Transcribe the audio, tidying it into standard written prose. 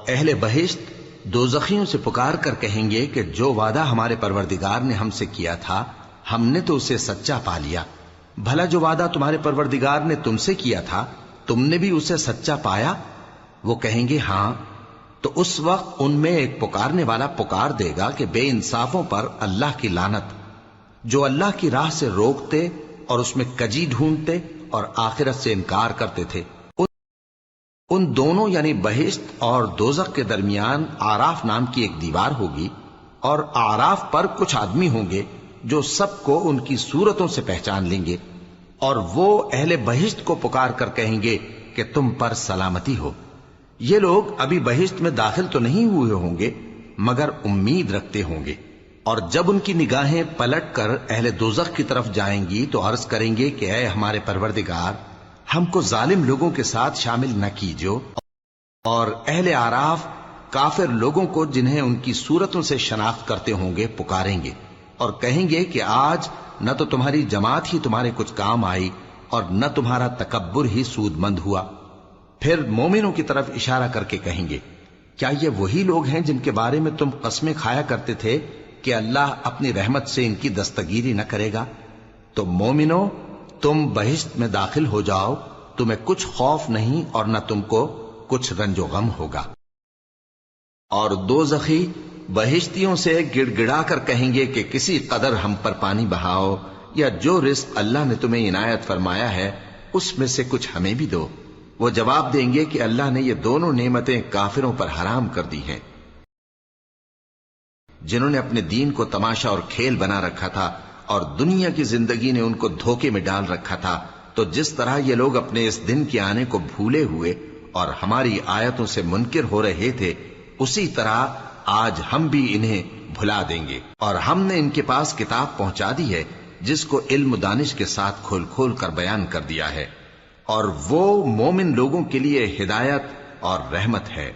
اہل بہشت دوزخیوں سے پکار کر کہیں گے کہ جو وعدہ ہمارے پروردگار نے ہم سے کیا تھا ہم نے تو اسے سچا پا لیا. بھلا جو وعدہ تمہارے پروردگار نے تم سے کیا تھا تم نے بھی اسے سچا پایا؟ وہ کہیں گے ہاں. تو اس وقت ان میں ایک پکارنے والا پکار دے گا کہ بے انصافوں پر اللہ کی لعنت، جو اللہ کی راہ سے روکتے اور اس میں کجی ڈھونڈتے اور آخرت سے انکار کرتے تھے. ان دونوں یعنی بہشت اور دوزخ کے درمیان آراف نام کی ایک دیوار ہوگی، اور آراف پر کچھ آدمی ہوں گے جو سب کو ان کی صورتوں سے پہچان لیں گے، اور وہ اہل بہشت کو پکار کر کہیں گے کہ تم پر سلامتی ہو. یہ لوگ ابھی بہشت میں داخل تو نہیں ہوئے ہوں گے مگر امید رکھتے ہوں گے، اور جب ان کی نگاہیں پلٹ کر اہل دوزخ کی طرف جائیں گی تو عرض کریں گے کہ اے ہمارے پروردگار، ہم کو ظالم لوگوں کے ساتھ شامل نہ کیجو. اور اہل آراف کافر لوگوں کو جنہیں ان کی صورتوں سے شناخت کرتے ہوں گے پکاریں گے اور کہیں گے کہ آج نہ تو تمہاری جماعت ہی تمہارے کچھ کام آئی اور نہ تمہارا تکبر ہی سود مند ہوا. پھر مومنوں کی طرف اشارہ کر کے کہیں گے کیا یہ وہی لوگ ہیں جن کے بارے میں تم قسمیں کھایا کرتے تھے کہ اللہ اپنی رحمت سے ان کی دستگیری نہ کرے گا؟ تو مومنوں، تم بہشت میں داخل ہو جاؤ، تمہیں کچھ خوف نہیں اور نہ تم کو کچھ رنج و غم ہوگا. اور دوزخی بہشتیوں سے گڑ گڑا کر کہیں گے کہ کسی قدر ہم پر پانی بہاؤ، یا جو رزق اللہ نے تمہیں عنایت فرمایا ہے اس میں سے کچھ ہمیں بھی دو. وہ جواب دیں گے کہ اللہ نے یہ دونوں نعمتیں کافروں پر حرام کر دی ہیں، جنہوں نے اپنے دین کو تماشا اور کھیل بنا رکھا تھا اور دنیا کی زندگی نے ان کو دھوکے میں ڈال رکھا تھا. تو جس طرح یہ لوگ اپنے اس دن کے آنے کو بھولے ہوئے اور ہماری آیتوں سے منکر ہو رہے تھے، اسی طرح آج ہم بھی انہیں بھلا دیں گے. اور ہم نے ان کے پاس کتاب پہنچا دی ہے جس کو علم و دانش کے ساتھ کھول کھول کر بیان کر دیا ہے، اور وہ مومن لوگوں کے لیے ہدایت اور رحمت ہے.